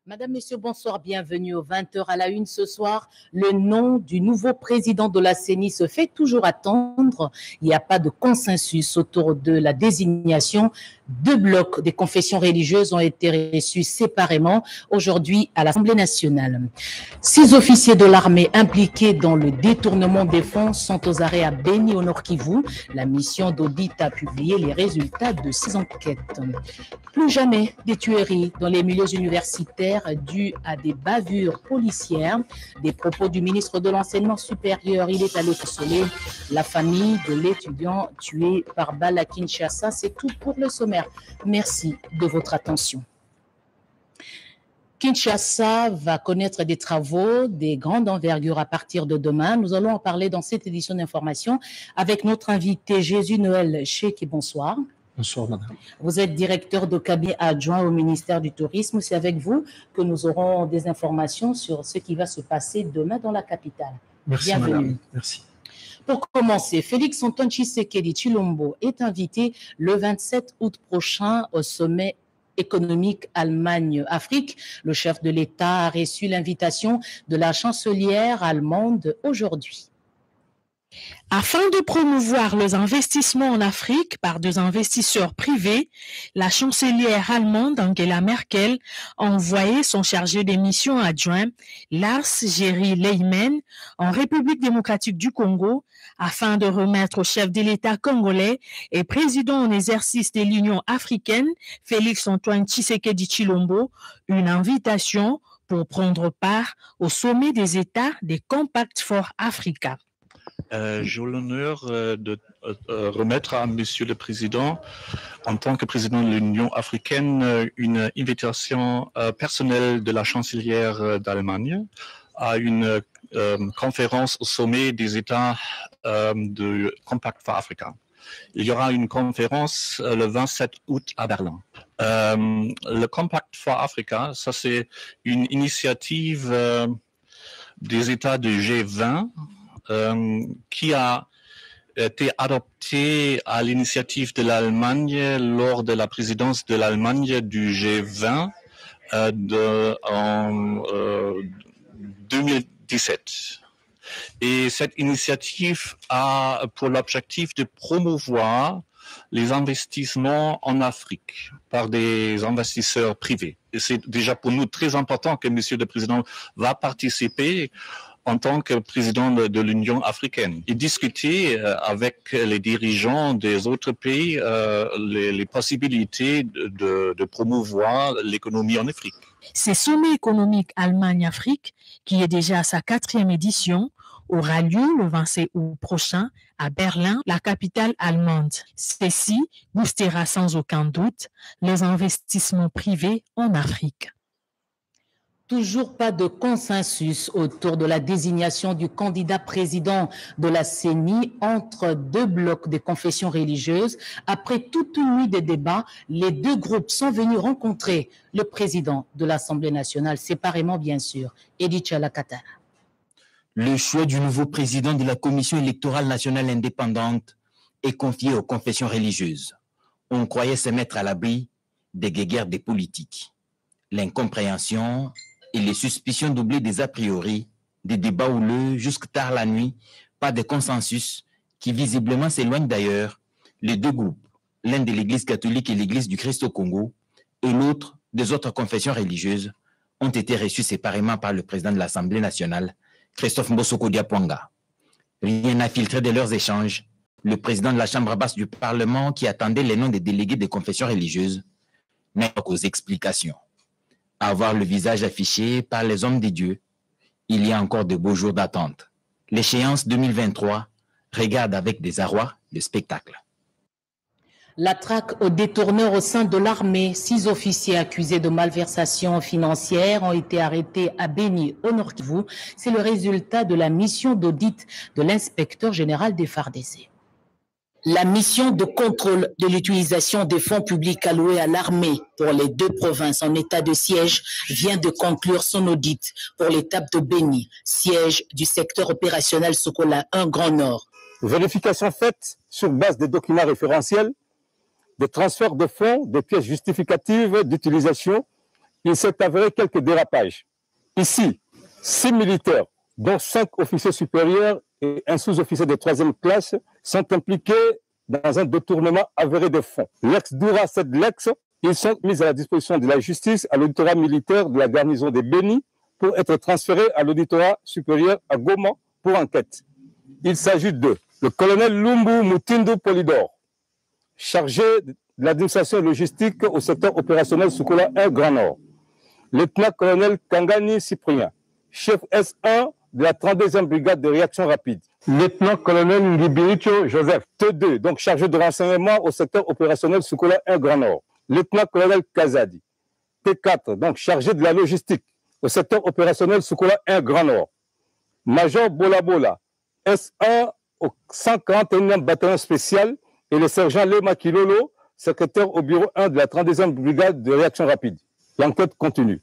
Madame, Monsieur, bonsoir, bienvenue aux 20h à la une ce soir. Le nom du nouveau président de la CENI se fait toujours attendre. Il n'y a pas de consensus autour de la désignation. 2 blocs des confessions religieuses ont été reçus séparément aujourd'hui à l'Assemblée nationale. 6 officiers de l'armée impliqués dans le détournement des fonds sont aux arrêts à Beni, au Nord Kivu. La mission d'audit a publié les résultats de 6 enquêtes. Plus jamais des tueries dans les milieux universitaires dues à des bavures policières. Des propos du ministre de l'Enseignement supérieur, il est allé consoler la famille de l'étudiant tué par balle à Kinshasa. C'est tout pour le sommaire. Merci de votre attention. Kinshasa va connaître des travaux, des grandes envergures à partir de demain. Nous allons en parler dans cette édition d'information avec notre invité Jésus Noël Cheki. Bonsoir. Bonsoir, madame. Vous êtes directeur de cabinet adjoint au ministère du Tourisme. C'est avec vous que nous aurons des informations sur ce qui va se passer demain dans la capitale. Merci, bienvenue. Madame. Merci. Pour commencer, Félix Antoine Tshisekedi Tshilombo est invité le 27 août prochain au sommet économique Allemagne-Afrique. Le chef de l'État a reçu l'invitation de la chancelière allemande aujourd'hui. Afin de promouvoir les investissements en Afrique par des investisseurs privés, la chancelière allemande Angela Merkel a envoyé son chargé des missions adjoint, Lars Jerry Leymen, en République démocratique du Congo, afin de remettre au chef de l'État congolais et président en exercice de l'Union africaine, Félix Antoine Tshisekedi Tshilombo, une invitation pour prendre part au sommet des États des Compact for Africa. J'ai l'honneur de remettre à Monsieur le Président, en tant que président de l'Union africaine, une invitation personnelle de la chancelière d'Allemagne à une conférence au sommet des États de Compact for Africa. Il y aura une conférence le 27 août à Berlin. Le Compact for Africa, ça c'est une initiative des États du G20 qui a été adopté à l'initiative de l'Allemagne lors de la présidence de l'Allemagne du G20 en 2017. Et cette initiative a pour l'objectif de promouvoir les investissements en Afrique par des investisseurs privés. Et c'est déjà pour nous très important que Monsieur le Président va participer en tant que président de l'Union africaine et discuter avec les dirigeants des autres pays les possibilités de promouvoir l'économie en Afrique. Ce sommet économique Allemagne-Afrique, qui est déjà à sa 4e édition, aura lieu le 27 août prochain à Berlin, la capitale allemande. Ceci boostera sans aucun doute les investissements privés en Afrique. Toujours pas de consensus autour de la désignation du candidat président de la CENI entre 2 blocs de confessions religieuses. Après toute une nuit de débats, les 2 groupes sont venus rencontrer le président de l'Assemblée nationale, séparément bien sûr, Edi Tchalakatara. Le choix du nouveau président de la Commission électorale nationale indépendante est confié aux confessions religieuses. On croyait se mettre à l'abri des guéguerres des politiques. L'incompréhension et les suspicions doublées des a priori, des débats houleux jusque tard la nuit, pas de consensus qui visiblement s'éloignent d'ailleurs. Les 2 groupes, l'un de l'Église catholique et l'Église du Christ au Congo, et l'autre des autres confessions religieuses, ont été reçus séparément par le président de l'Assemblée nationale, Christophe Mbosoko Diapwanga. Rien n'a filtré de leurs échanges. Le président de la Chambre basse du Parlement, qui attendait les noms des délégués des confessions religieuses, n'a pas qu'aux explications. À voir le visage affiché par les hommes des dieux, il y a encore de beaux jours d'attente. L'échéance 2023 regarde avec désarroi le spectacle. La traque aux détourneurs au sein de l'armée. 6 officiers accusés de malversation financière ont été arrêtés à Beni, au Nord Kivu. C'est le résultat de la mission d'audit de l'inspecteur général des FARDC. La mission de contrôle de l'utilisation des fonds publics alloués à l'armée pour les 2 provinces en état de siège vient de conclure son audit pour l'étape de Beni, siège du secteur opérationnel Sokola 1 Grand Nord. Vérification faite sur base des documents référentiels, des transferts de fonds, des pièces justificatives d'utilisation il s'est avéré quelques dérapages. Ici, 6 militaires, dont 5 officiers supérieurs et un sous-officier de 3e classe, sont impliqués dans un détournement avéré de fonds. L'ex-Doura Sedlex, ils sont mis à la disposition de la justice à l'auditorat militaire de la garnison de Béni pour être transférés à l'auditorat supérieur à Goma pour enquête. Il s'agit de le colonel Lumbu Mutindu Polidor, chargé de l'administration logistique au secteur opérationnel Sukola 1 Grand Nord. Lieutenant-colonel Kangani Cyprien, chef S1 de la 32e brigade de réaction rapide. Lieutenant-colonel Ngibiricho Joseph, T2, donc chargé de renseignement au secteur opérationnel Sukola 1 Grand Nord. Lieutenant-colonel Kazadi, T4, donc chargé de la logistique au secteur opérationnel Sukola 1 Grand Nord. Major Bola, S1 au 141e bataillon spécial, et le sergent Lema Kilolo, secrétaire au bureau 1 de la 32e brigade de réaction rapide. L'enquête continue.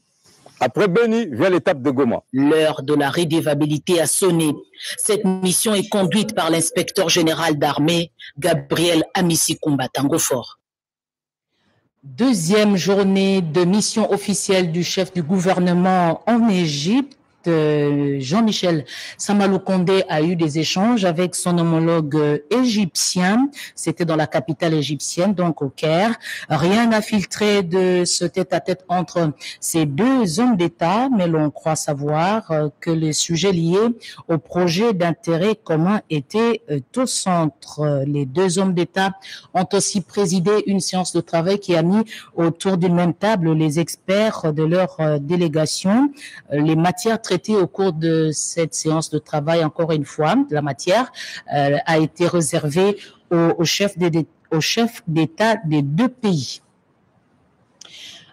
Après Béni vient l'étape de Goma. L'heure de la redevabilité a sonné. Cette mission est conduite par l'inspecteur général d'armée, Gabriel Amissi Tango Fort. Deuxième journée de mission officielle du chef du gouvernement en Égypte. Jean-Michel Samalou Condé a eu des échanges avec son homologue égyptien. C'était dans la capitale égyptienne, donc au Caire. Rien n'a filtré de ce tête-à-tête entre ces deux hommes d'État, mais l'on croit savoir que les sujets liés au projet d'intérêt commun étaient au centre. Les deux hommes d'État ont aussi présidé une séance de travail qui a mis autour d'une même table les experts de leur délégation. Les matières traitées au cours de cette séance de travail, encore une fois, la matière a été réservée aux chefs d'État des deux pays.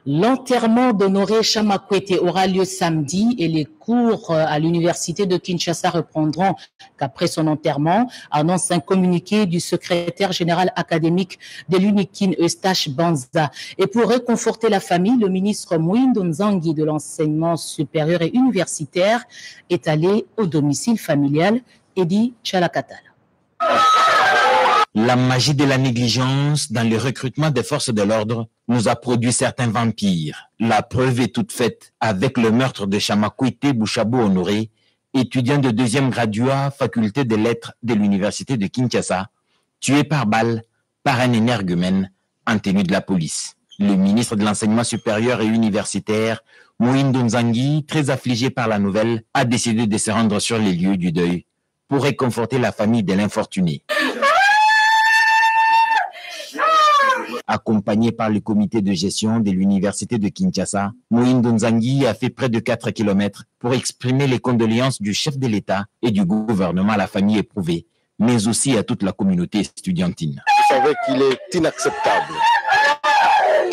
L'enterrement d'Honoré Chamakwete aura lieu samedi et les cours à l'université de Kinshasa reprendront qu'après son enterrement, annonce un communiqué du secrétaire général académique de l'UNIKIN, Eustache Banza. Et pour réconforter la famille, le ministre Mwindo Nzangi de l'enseignement supérieur et universitaire est allé au domicile familial Edi Chalakatal. La magie de la négligence dans le recrutement des forces de l'ordre nous a produit certains vampires. La preuve est toute faite avec le meurtre de Chamakwete Bouchabou Honoré, étudiant de 2e graduat faculté des lettres de l'université de Kinshasa, tué par balle par un énergumène en tenue de la police. Le ministre de l'enseignement supérieur et universitaire, Mwindo Nzangi, très affligé par la nouvelle, a décidé de se rendre sur les lieux du deuil pour réconforter la famille de l'infortuné. Accompagné par le comité de gestion de l'université de Kinshasa, Mwindo Nzangi a fait près de 4 km pour exprimer les condoléances du chef de l'État et du gouvernement à la famille éprouvée, mais aussi à toute la communauté estudiantine. Vous savez qu'il est inacceptable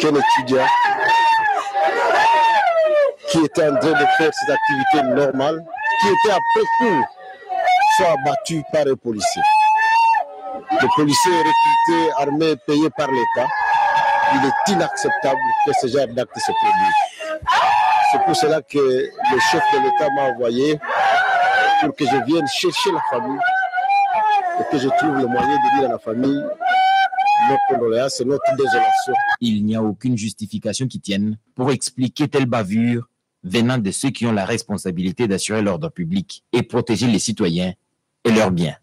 qu'un étudiant qui était en train de faire ses activités normales, qui était après cours, soit abattu par un policier. Le policier est recruté, armé, payé par l'État. Il est inacceptable que ce genre d'acte se produise. C'est pour cela que le chef de l'État m'a envoyé pour que je vienne chercher la famille et que je trouve le moyen de dire à la famille notre condoléance et notre désolation. Il n'y a aucune justification qui tienne pour expliquer telle bavure venant de ceux qui ont la responsabilité d'assurer l'ordre public et protéger les citoyens et leurs biens.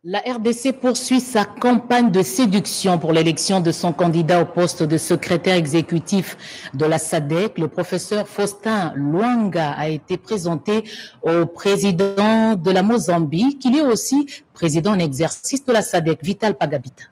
La RDC poursuit sa campagne de séduction pour l'élection de son candidat au poste de secrétaire exécutif de la SADC. Le professeur Faustin Luanga a été présenté au président de la Mozambique. Il est aussi président en exercice de la SADC, Vital Pagabita.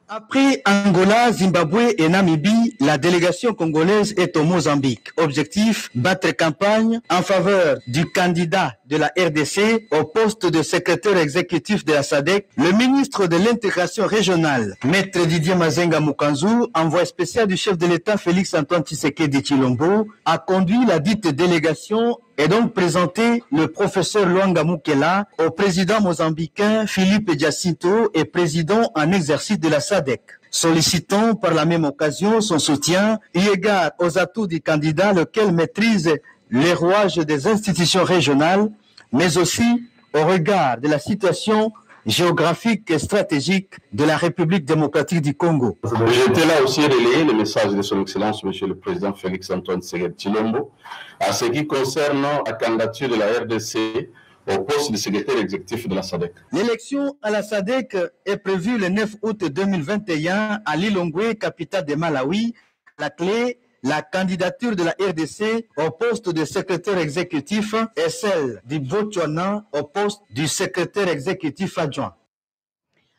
Après Angola, Zimbabwe et Namibie, la délégation congolaise est au Mozambique. Objectif, battre campagne en faveur du candidat de la RDC au poste de secrétaire exécutif de la SADC. Le ministre de l'intégration régionale, Maître Didier Mazenga Mukanzu, envoyé spécial du chef de l'État Félix Antoine Tshisekedi Tshilombo, a conduit la dite délégation et donc présenté le professeur Luanga Mukela au président mozambicain Philippe Jacinto et président en exercice de la SADC. Sollicitant par la même occasion son soutien eu égard aux atouts du candidat, lequel maîtrise les rouages des institutions régionales, mais aussi au regard de la situation géographique et stratégique de la République démocratique du Congo. J'étais là aussi relayer le message de son Excellence, Monsieur le Président Félix-Antoine Tshisekedi Tshilombo, à ce qui concerne la candidature de la RDC au poste de secrétaire exécutif de la SADC. L'élection à la SADC est prévue le 9 août 2021 à Lilongwe, capitale de Malawi. La clé, la candidature de la RDC au poste de secrétaire exécutif et celle du Botswana au poste du secrétaire exécutif adjoint.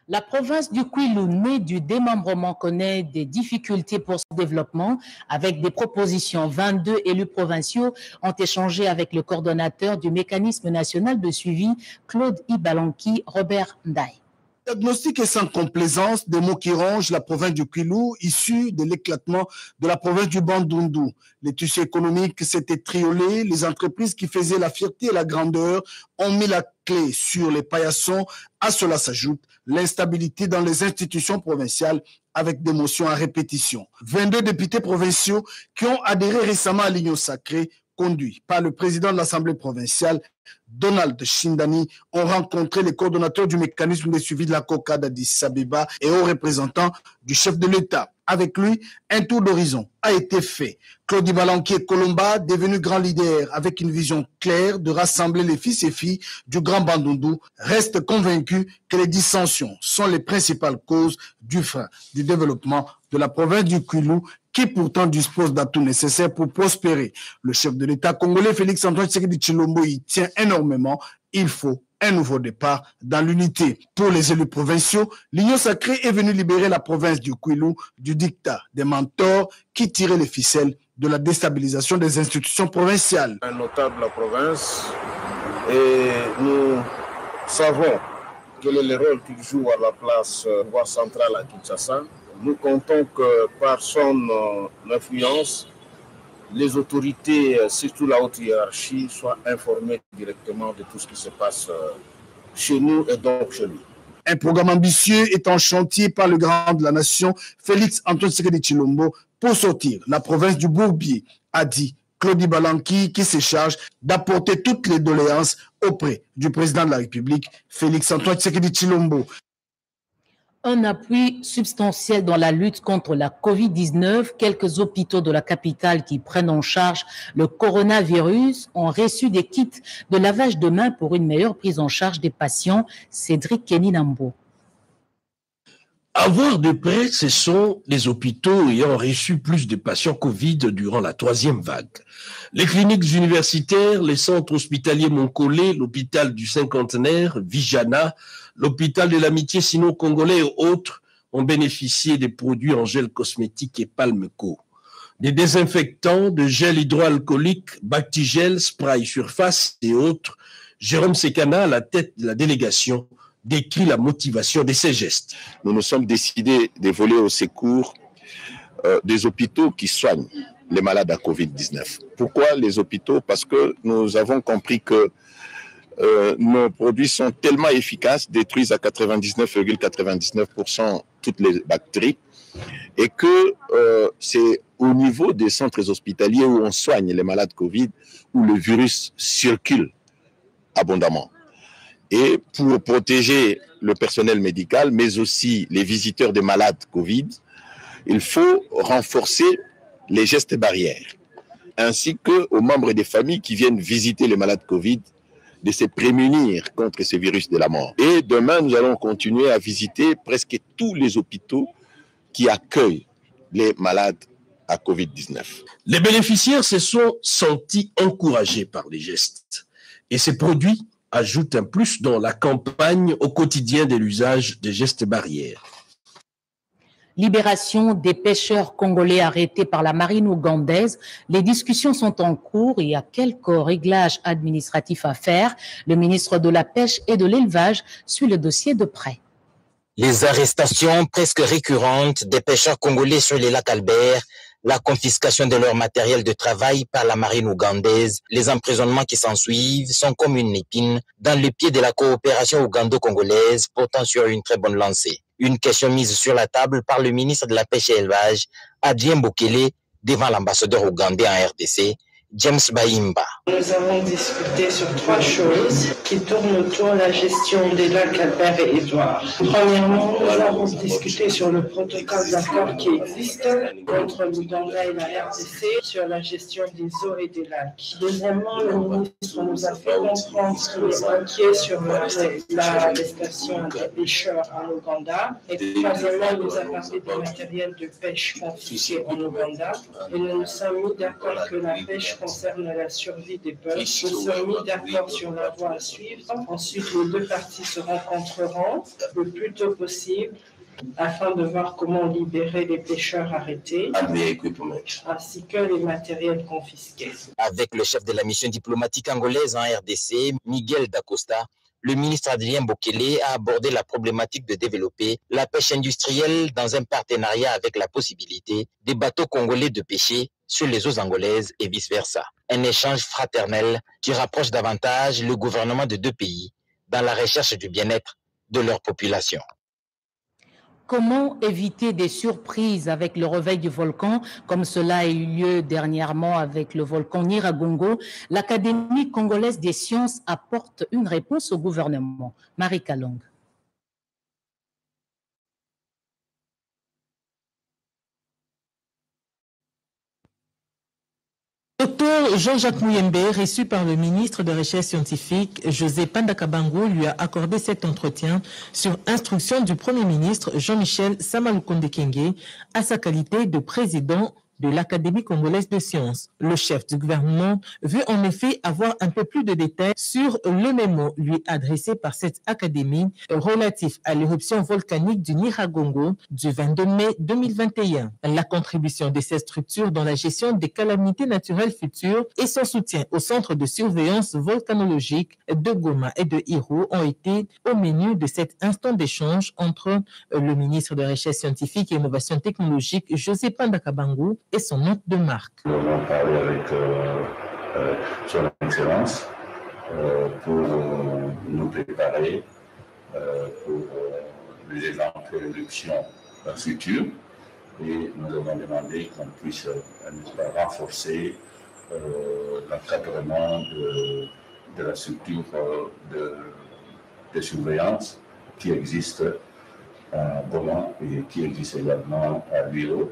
La province du Kwilu, née du démembrement, connaît des difficultés pour son développement avec des propositions. 22 élus provinciaux ont échangé avec le coordonnateur du mécanisme national de suivi, Claude Ibalanki, Robert Ndaye. Diagnostic est sans complaisance, des mots qui rongent la province du Kwilu, issue de l'éclatement de la province du Bandundu. Les tissus économiques s'étaient triolés, les entreprises qui faisaient la fierté et la grandeur ont mis la clé sur les paillassons. À cela s'ajoute l'instabilité dans les institutions provinciales avec des motions à répétition. 22 députés provinciaux qui ont adhéré récemment à l'Union sacrée, conduits par le président de l'Assemblée provinciale, Donald Shindani, ont rencontré les coordonnateurs du mécanisme de suivi de la COCA d'Addis Abeba et aux représentants du chef de l'État. Avec lui, un tour d'horizon a été fait. Claude Ibalanki Kolomba, devenu grand leader avec une vision claire de rassembler les fils et filles du Grand Bandundu, reste convaincu que les dissensions sont les principales causes du frein du développement de la province du Kwilu, qui pourtant dispose d'atouts nécessaires pour prospérer. Le chef de l'État congolais, Félix-Antoine Tshisekedi Tshilombo, y tient énormément. Il faut un nouveau départ dans l'unité. Pour les élus provinciaux, l'Union sacrée est venue libérer la province du Kwilu du dictat des mentors qui tiraient les ficelles de la déstabilisation des institutions provinciales. Un notable de la province, et nous savons quel est le rôle qu'il joue à la place pouvoir centrale à Kinshasa. Nous comptons que par son influence, les autorités, surtout la haute hiérarchie, soient informées directement de tout ce qui se passe chez nous et donc chez lui. Un programme ambitieux est en chantier par le grand de la nation, Félix-Antoine Tshisekedi Tshilombo, pour sortir la province du Bourbier, a dit Claude Ibalanki, qui se charge d'apporter toutes les doléances auprès du président de la République, Félix-Antoine Tshisekedi Tshilombo. Un appui substantiel dans la lutte contre la COVID-19. Quelques hôpitaux de la capitale qui prennent en charge le coronavirus ont reçu des kits de lavage de mains pour une meilleure prise en charge des patients. Cédric Keninambo. À voir de près, ce sont les hôpitaux ayant reçu plus de patients Covid durant la troisième vague. Les cliniques universitaires, les centres hospitaliers Moncolé, l'hôpital du Cinquantenaire, Vijana, l'hôpital de l'amitié sino-congolais et autres ont bénéficié des produits en gel cosmétique et Palmeco. Des désinfectants, de gel hydroalcoolique, Bactigel, spray surface et autres. Jérôme Sekana, à la tête de la délégation, décrit la motivation de ces gestes. Nous nous sommes décidés de voler au secours des hôpitaux qui soignent les malades à Covid-19. Pourquoi les hôpitaux? Parce que nous avons compris que nos produits sont tellement efficaces, détruisent à 99,99% toutes les bactéries, et que c'est au niveau des centres hospitaliers où on soigne les malades Covid où le virus circule abondamment. Et pour protéger le personnel médical, mais aussi les visiteurs des malades Covid, il faut renforcer les gestes barrières, ainsi qu'aux membres des familles qui viennent visiter les malades Covid, de se prémunir contre ce virus de la mort. Et demain, nous allons continuer à visiter presque tous les hôpitaux qui accueillent les malades à Covid-19. Les bénéficiaires se sont sentis encouragés par les gestes. Et ces produits ajoutent un plus dans la campagne au quotidien de l'usage des gestes barrières. Libération des pêcheurs congolais arrêtés par la marine ougandaise. Les discussions sont en cours. Il y a quelques réglages administratifs à faire. Le ministre de la Pêche et de l'Élevage suit le dossier de près. Les arrestations presque récurrentes des pêcheurs congolais sur les lacs Albert, la confiscation de leur matériel de travail par la marine ougandaise, les emprisonnements qui s'ensuivent sont comme une épine dans le pied de la coopération ougando-congolaise, pourtant sur une très bonne lancée. Une question mise sur la table par le ministre de la Pêche et l'Élevage, Adrien Bokele, devant l'ambassadeur ougandais en RDC, James Baimba. Nous avons discuté sur 3 choses qui tournent autour de la gestion des lacs Albert et Édouard. Premièrement, nous avons discuté sur le protocole d'accord qui existe entre l'Ouganda et la RDC sur la gestion des eaux et des lacs. Deuxièmement, le ministre nous a fait comprendre qu'il est inquiet sur l'arrestation des pêcheurs en Ouganda. Et troisièmement, il nous a parlé du matériel de pêche confisqué en Ouganda. Et nous nous sommes mis d'accord que la pêche concerne la survie des peuples. Nous sommes mis d'accord sur la voie à suivre. Ensuite, les 2 parties se rencontreront le plus tôt possible afin de voir comment libérer les pêcheurs arrêtés ainsi que les matériels confisqués. Avec le chef de la mission diplomatique angolaise en RDC, Miguel Dacosta, le ministre Adrien Bokele a abordé la problématique de développer la pêche industrielle dans un partenariat avec la possibilité des bateaux congolais de pêcher sur les eaux angolaises et vice-versa. Un échange fraternel qui rapproche davantage le gouvernement de 2 pays dans la recherche du bien-être de leur population. Comment éviter des surprises avec le réveil du volcan, comme cela a eu lieu dernièrement avec le volcan Nyiragongo? L'Académie congolaise des sciences apporte une réponse au gouvernement. Marie Kalong. Dr Jean-Jacques Muyembe, reçu par le ministre de Recherche scientifique José Pandakabango, lui a accordé cet entretien sur instruction du Premier ministre Jean-Michel Samalukonde Kyenge à sa qualité de président de l'Académie congolaise de sciences. Le chef du gouvernement veut en effet avoir un peu plus de détails sur le mémo lui adressé par cette académie relatif à l'éruption volcanique du Nyiragongo du 22 mai 2021. La contribution de ces structures dans la gestion des calamités naturelles futures et son soutien au centre de surveillance volcanologique de Goma et de Hiro ont été au menu de cet instant d'échange entre le ministre de Recherche scientifique et Innovation technologique José Pandakabango et son hôte de marque. Nous avons parlé avec son Excellence pour nous préparer pour les éventuelles éruptions futures et nous avons demandé qu'on puisse renforcer l'encadrement de la structure de surveillance qui existe à Goma et qui existe également à Luiro.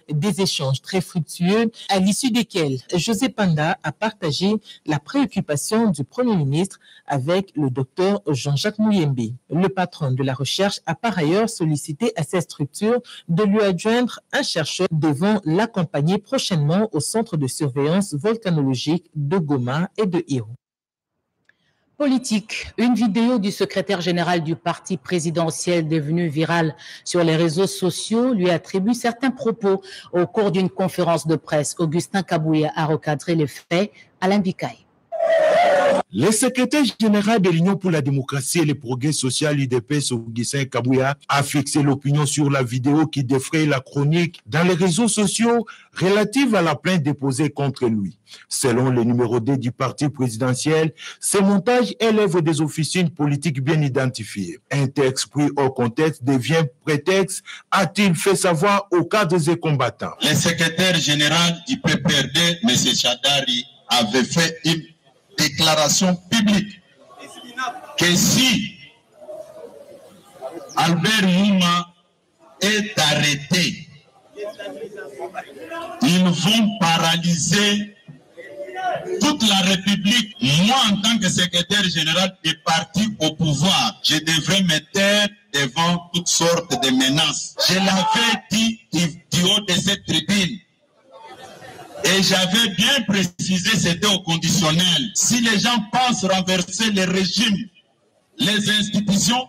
Des échanges très fructueux à l'issue desquels José Panda a partagé la préoccupation du Premier ministre avec le docteur Jean-Jacques Muyembe. Le patron de la recherche a par ailleurs sollicité à ces structures de lui adjoindre un chercheur devant l'accompagner prochainement au centre de surveillance volcanologique de Goma et de Hiro. Politique. Une vidéo du secrétaire général du parti présidentiel devenue virale sur les réseaux sociaux lui attribue certains propos. Au cours d'une conférence de presse, Augustin Kabouya a recadré les faits. Alain Bikaï. Le secrétaire général de l'Union pour la démocratie et le progrès social UDPS, Augustin Kabouya, a fixé l'opinion sur la vidéo qui défraye la chronique dans les réseaux sociaux relative à la plainte déposée contre lui. Selon le numéro 2 du parti présidentiel, ce montage est l'œuvre des officines politiques bien identifiées. Un texte pris au contexte devient prétexte, a-t-il fait savoir aux cadres et combattants. Le secrétaire général du PPRD, M. Chadari, avait fait une déclaration publique que si Albert Mouma est arrêté, ils vont paralyser toute la République. Moi, en tant que secrétaire général des partis au pouvoir, je devrais me taire devant toutes sortes de menaces. Je l'avais dit du haut de cette tribune. Et j'avais bien précisé, c'était au conditionnel. Si les gens pensent renverser les régimes, les institutions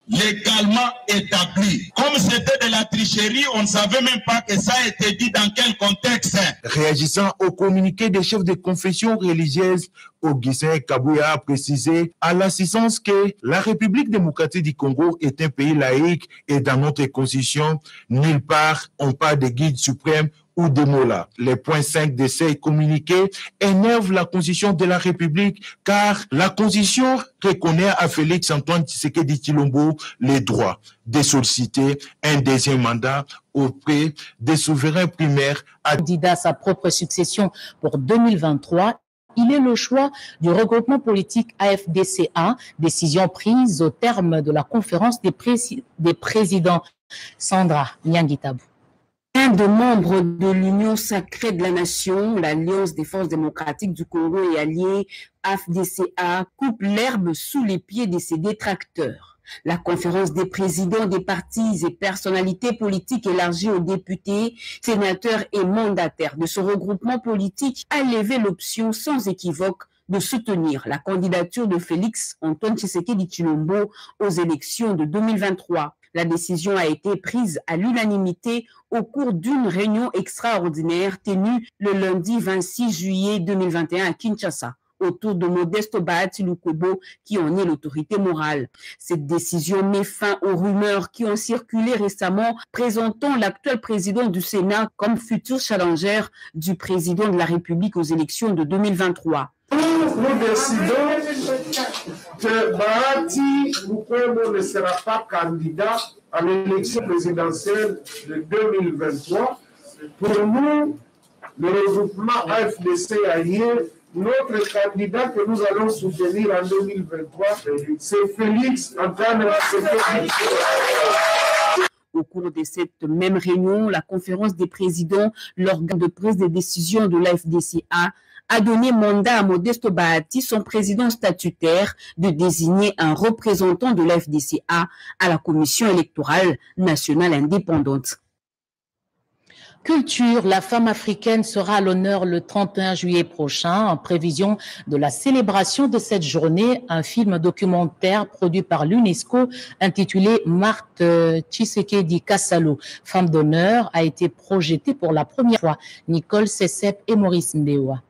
légalement établies, comme c'était de la tricherie, on ne savait même pas que ça a été dit dans quel contexte. Réagissant au communiqué des chefs de confession religieuse Augustin Kabouya a précisé à l'assistance que la République démocratique du Congo est un pays laïque et dans notre constitution, nulle part on parle de guide suprême ou de Mola. Les points 5 de ces communiqués énervent la Constitution de la République car la Constitution reconnaît à Félix-Antoine Tshisekedi Tshilombo les droits de solliciter un deuxième mandat auprès des souverains primaires. Candidat à sa propre succession pour 2023, il est le choix du regroupement politique AFDCA, décision prise au terme de la conférence des présidents. Sandra Nyangitabou. Un de membres de l'Union sacrée de la nation, l'Alliance des forces démocratiques du Congo et alliés, AFDCA, coupe l'herbe sous les pieds de ses détracteurs. La conférence des présidents des partis et personnalités politiques élargie aux députés, sénateurs et mandataires de ce regroupement politique a levé l'option sans équivoque de soutenir la candidature de Félix-Antoine Tshisekedi Tshilombo aux élections de 2023. La décision a été prise à l'unanimité au cours d'une réunion extraordinaire tenue le lundi 26 juillet 2021 à Kinshasa, autour de Modeste Bahati Lukwebo, qui en est l'autorité morale. Cette décision met fin aux rumeurs qui ont circulé récemment présentant l'actuel président du Sénat comme futur challenger du président de la République aux élections de 2023. Nous décidons que Bahati Lukwebo ne sera pas candidat à l'élection présidentielle de 2023. Pour nous, le regroupement AFDC allié, notre candidat que nous allons soutenir en 2023, c'est Félix-Antoine Tshisekedi. Au cours de cette même réunion, la conférence des présidents, l'organe de prise de décision de l'AFDCA, a donné mandat à Modeste Bahati, son président statutaire, de désigner un représentant de l'AFDCA à la Commission électorale nationale indépendante. Culture, la femme africaine sera à l'honneur le 31 juillet prochain en prévision de la célébration de cette journée. Un film documentaire produit par l'UNESCO intitulé Marthe Tshisekedi Kassalu, femme d'honneur, a été projeté pour la première fois. Nicole Sessep et Maurice Mbewa.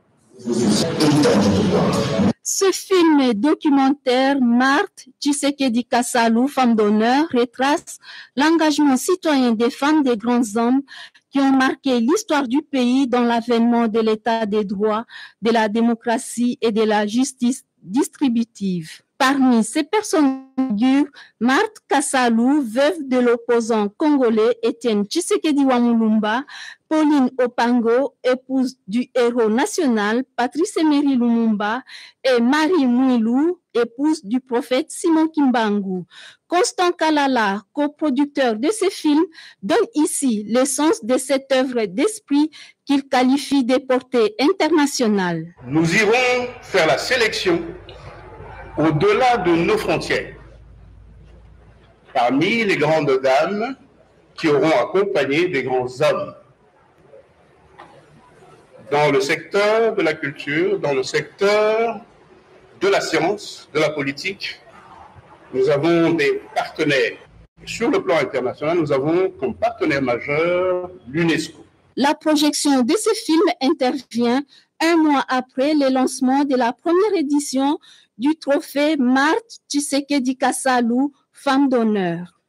Ce film documentaire, Marthe Tshisekedi Kassalu, femme d'honneur, retrace l'engagement citoyen des femmes des grands hommes qui ont marqué l'histoire du pays dans l'avènement de l'état des droits, de la démocratie et de la justice distributive. Parmi ces personnes figures, Marthe Kassalu, veuve de l'opposant congolais Étienne Tshisekedi Wamulumba, Pauline Opango, épouse du héros national Patrice Emery Lumumba, et Marie Mouilou, épouse du prophète Simon Kimbangu. Constant Kalala, coproducteur de ce film, donne ici l'essence de cette œuvre d'esprit qu'il qualifie de portée internationale. Nous irons faire la sélection au-delà de nos frontières, parmi les grandes dames qui auront accompagné des grands hommes dans le secteur de la culture, dans le secteur de la science, de la politique. Nous avons des partenaires. Sur le plan international, nous avons comme partenaire majeur l'UNESCO. La projection de ce film intervient un mois après le lancement de la première édition du trophée Marthe Tshisekedi Kassalu, femme d'honneur.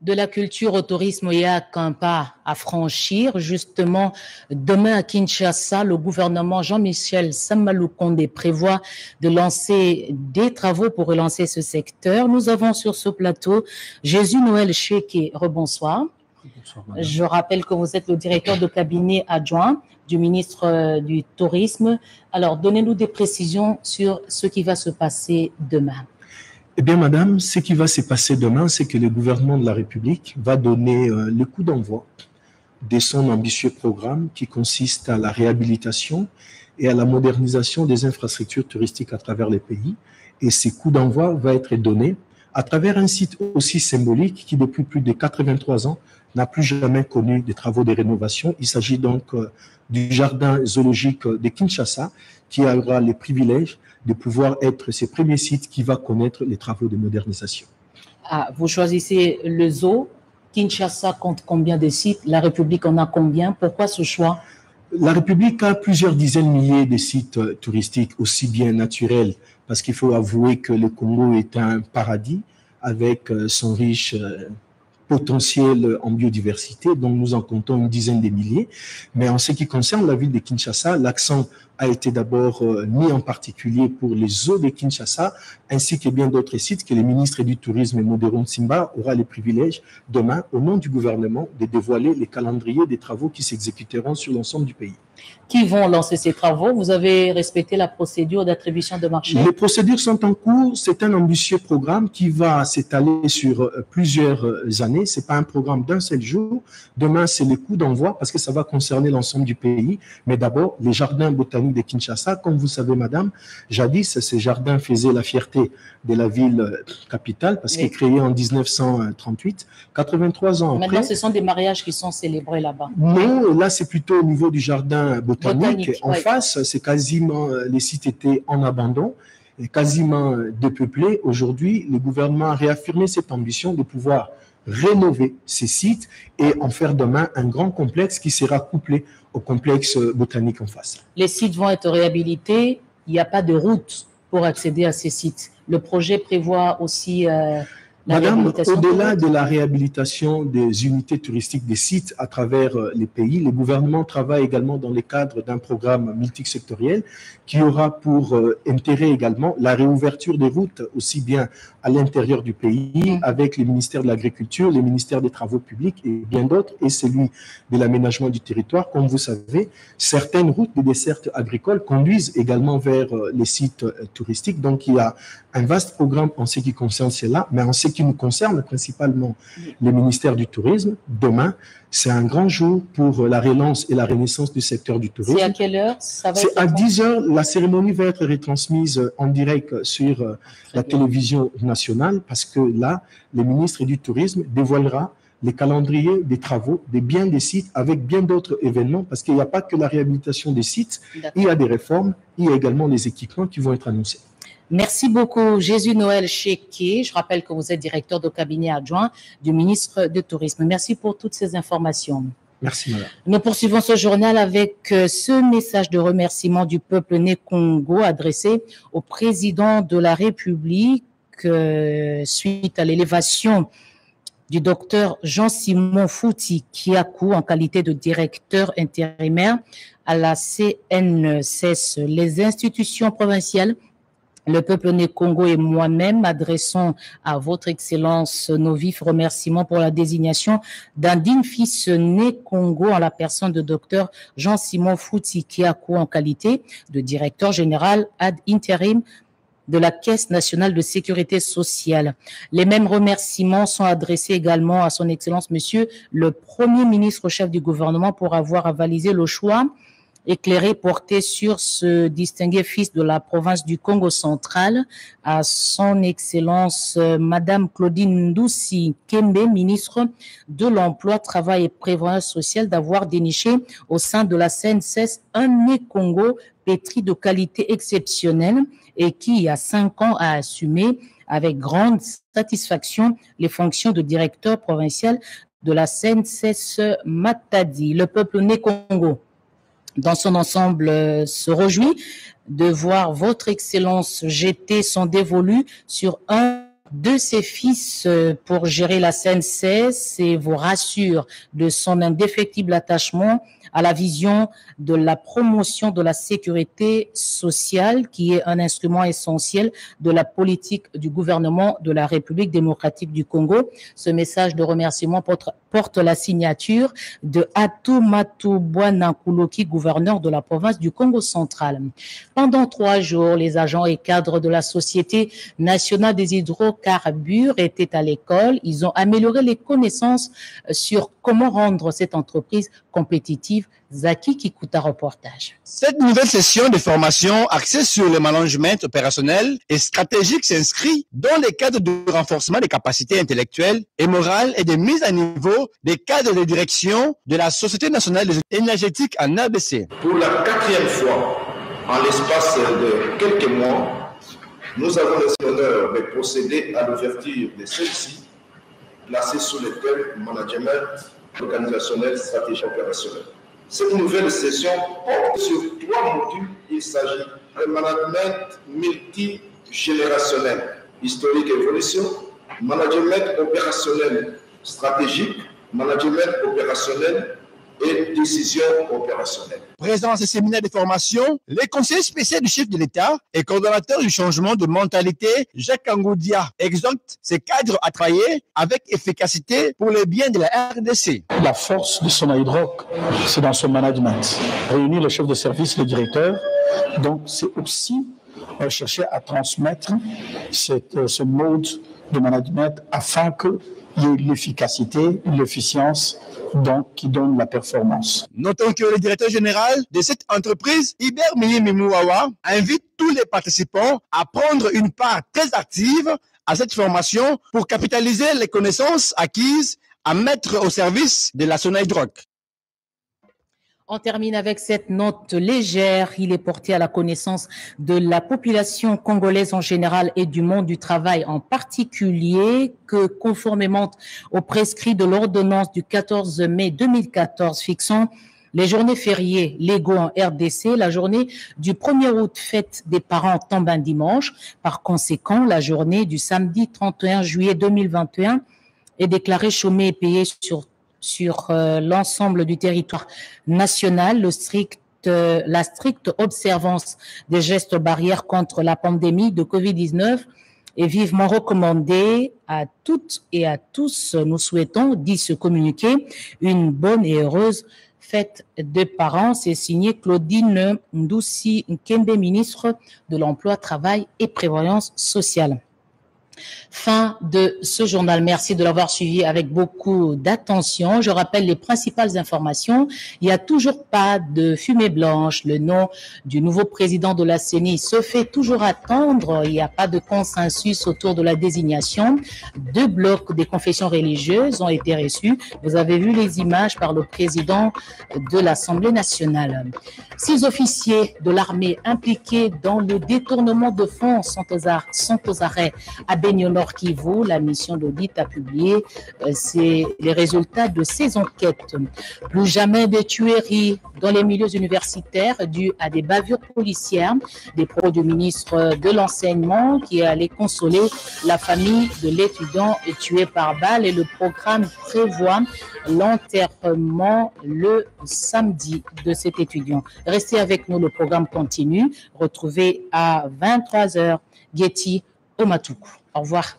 De la culture au tourisme, il y a qu'un pas à franchir. Justement, demain à Kinshasa, le gouvernement Jean-Michel Samaloukonde prévoit de lancer des travaux pour relancer ce secteur. Nous avons sur ce plateau Jésus-Noël Cheke. Rebonsoir. Bonsoir, je rappelle que vous êtes le directeur de cabinet adjoint du ministre du Tourisme. Alors, donnez-nous des précisions sur ce qui va se passer demain. Eh bien, madame, ce qui va se passer demain, c'est que le gouvernement de la République va donner le coup d'envoi de son ambitieux programme qui consiste à la réhabilitation et à la modernisation des infrastructures touristiques à travers les pays. Et ce coup d'envoi va être donné à travers un site aussi symbolique qui, depuis plus de 83 ans, n'a plus jamais connu des travaux de rénovation. Il s'agit donc du jardin zoologique de Kinshasa qui aura les privilèges de pouvoir être ce premier site qui va connaître les travaux de modernisation. Ah, vous choisissez le zoo. Kinshasa compte combien de sites? La République en a combien? Pourquoi ce choix? La République a plusieurs dizaines de milliers de sites touristiques, aussi bien naturels, parce qu'il faut avouer que le Congo est un paradis avec son riche potentiel en biodiversité, donc nous en comptons une dizaine de milliers. Mais en ce qui concerne la ville de Kinshasa, l'accent a été d'abord mis en particulier pour les eaux de Kinshasa, ainsi que bien d'autres sites que le ministre du Tourisme, Modéron Simba, aura le privilège demain, au nom du gouvernement, de dévoiler les calendriers des travaux qui s'exécuteront sur l'ensemble du pays. Qui vont lancer ces travaux? Vous avez respecté la procédure d'attribution de marché? Les procédures sont en cours. C'est un ambitieux programme qui va s'étaler sur plusieurs années. Ce n'est pas un programme d'un seul jour. Demain, c'est le coup d'envoi parce que ça va concerner l'ensemble du pays. Mais d'abord, les jardins botaniques de Kinshasa. Comme vous savez, madame, jadis, ces jardins faisaient la fierté de la ville capitale parce qu'ils créés en 1938. 83 ans après. Maintenant, ce sont des mariages qui sont célébrés là-bas. Non, là, c'est plutôt au niveau du jardin botanique. En oui. face, c'est quasiment, les sites étaient en abandon, et quasiment dépeuplés. Aujourd'hui, le gouvernement a réaffirmé cette ambition de pouvoir rénover ces sites et en faire demain un grand complexe qui sera couplé au complexe botanique en face. Les sites vont être réhabilités. Il n'y a pas de route pour accéder à ces sites. Le projet prévoit aussi Madame, au-delà de la réhabilitation des unités touristiques des sites à travers les pays, le gouvernement travaille également dans le cadre d'un programme multisectoriel qui aura pour intérêt également la réouverture des routes aussi bien à l'intérieur du pays avec les ministères de l'Agriculture, les ministères des Travaux publics et bien d'autres, et celui de l'aménagement du territoire. Comme vous savez, certaines routes de desserte agricole conduisent également vers les sites touristiques. Donc, il y a un vaste programme en ce qui concerne cela, mais en ce qui nous concerne principalement le ministère du Tourisme, demain, c'est un grand jour pour la relance et la renaissance du secteur du tourisme. C'est à quelle heure? C'est à 10 heures. La cérémonie va être retransmise en direct sur la télévision nationale parce que là, le ministre du Tourisme dévoilera les calendriers des travaux, des biens des sites avec bien d'autres événements parce qu'il n'y a pas que la réhabilitation des sites, il y a des réformes, il y a également des équipements qui vont être annoncés. Merci beaucoup, Jésus-Noël Chéquier. Je rappelle que vous êtes directeur de cabinet adjoint du ministre du Tourisme. Merci pour toutes ces informations. Merci, madame. Nous poursuivons ce journal avec ce message de remerciement du peuple né Congo adressé au président de la République suite à l'élévation du docteur Jean-Simon Fouti Kiakou en qualité de directeur intérimaire à la CNCS. Les institutions provinciales, le peuple né Congo et moi-même adressons à votre Excellence nos vifs remerciements pour la désignation d'un digne fils né Congo en la personne de Dr Jean-Simon Fouti Kiakou en qualité de directeur général ad interim de la Caisse nationale de sécurité sociale. Les mêmes remerciements sont adressés également à son Excellence Monsieur le Premier ministre chef du gouvernement pour avoir avalisé le choix éclairé porté sur ce distingué fils de la province du Congo central, à son Excellence Madame Claudine Ndoussi Kembe, ministre de l'Emploi, Travail et Prévoyance sociale, d'avoir déniché au sein de la CNCS un né Congo pétri de qualité exceptionnelle et qui, il y a 5 ans, a assumé avec grande satisfaction les fonctions de directeur provincial de la CNCS Matadi. Le peuple né Congo dans son ensemble se réjouit de voir votre Excellence jeter son dévolu sur un de ses fils pour gérer la CNCS et vous rassure de son indéfectible attachement à la vision de la promotion de la sécurité sociale qui est un instrument essentiel de la politique du gouvernement de la République démocratique du Congo. Ce message de remerciement porte la signature de Atumatu Bwanakuloki, gouverneur de la province du Congo central. Pendant 3 jours, les agents et cadres de la Société nationale des hydrocarbures étaient à l'école. Ils ont amélioré les connaissances sur comment rendre cette entreprise compétitive. Zaki Kikuta, reportage. Cette nouvelle session de formation axée sur le management opérationnel et stratégique s'inscrit dans le cadre du renforcement des capacités intellectuelles et morales et de mise à niveau des cadres de direction de la Société nationale des énergétiques en ABC. Pour la 4e fois, en l'espace de quelques mois, nous avons l'honneur de procéder à l'ouverture de celle-ci, placée sous le thème management organisationnel, stratégie opérationnelle. Cette nouvelle session porte sur 3 modules. Il s'agit d'un management multigénérationnel, historique et évolution, management opérationnel stratégique, management opérationnel et décision opérationnelle. Présent à ce séminaire de formation, les conseillers spéciaux du chef de l'État et coordonnateur du changement de mentalité, Jacques Angoudia, exhorte ses cadres à travailler avec efficacité pour le bien de la RDC. La force de Sonaïdroc, c'est dans son management. Réunir le chef de service, le directeur, donc c'est aussi chercher à transmettre ce mode de management afin qu'il y ait l'efficacité, l'efficience, donc qui donne la performance. Notons que le directeur général de cette entreprise, Iber Mouawa, invite tous les participants à prendre une part très active à cette formation pour capitaliser les connaissances acquises à mettre au service de la Sonaïdroc. On termine avec cette note légère. Il est porté à la connaissance de la population congolaise en général et du monde du travail en particulier que, conformément aux prescrits de l'ordonnance du 14 mai 2014 fixant les journées fériées légaux en RDC, la journée du 1er août, fête des parents, tombe un dimanche. Par conséquent, la journée du samedi 31 juillet 2021 est déclarée chômée et payée sur l'ensemble du territoire national. La stricte observance des gestes barrières contre la pandémie de Covid-19 est vivement recommandée à toutes et à tous. Nous souhaitons, dit ce communiqué, une bonne et heureuse fête des parents. C'est signé Claudine Ndoussi Nkembe, ministre de l'Emploi, Travail et Prévoyance sociale. Fin de ce journal. Merci de l'avoir suivi avec beaucoup d'attention. Je rappelle les principales informations. Il n'y a toujours pas de fumée blanche. Le nom du nouveau président de la CENI se fait toujours attendre. Il n'y a pas de consensus autour de la désignation. 2 blocs des confessions religieuses ont été reçus. Vous avez vu les images par le président de l'Assemblée nationale. 6 officiers de l'armée impliqués dans le détournement de fonds sont aux arrêts à Nord Kivu. La mission d'audit a publié les résultats de ces enquêtes. Plus jamais de tueries dans les milieux universitaires dues à des bavures policières. Des propos du ministre de l'Enseignement qui est allé consoler la famille de l'étudiant tué par balle, et le programme prévoit l'enterrement le samedi de cet étudiant. Restez avec nous, le programme continue. Retrouvez à 23h Getty Omatuku. Au revoir.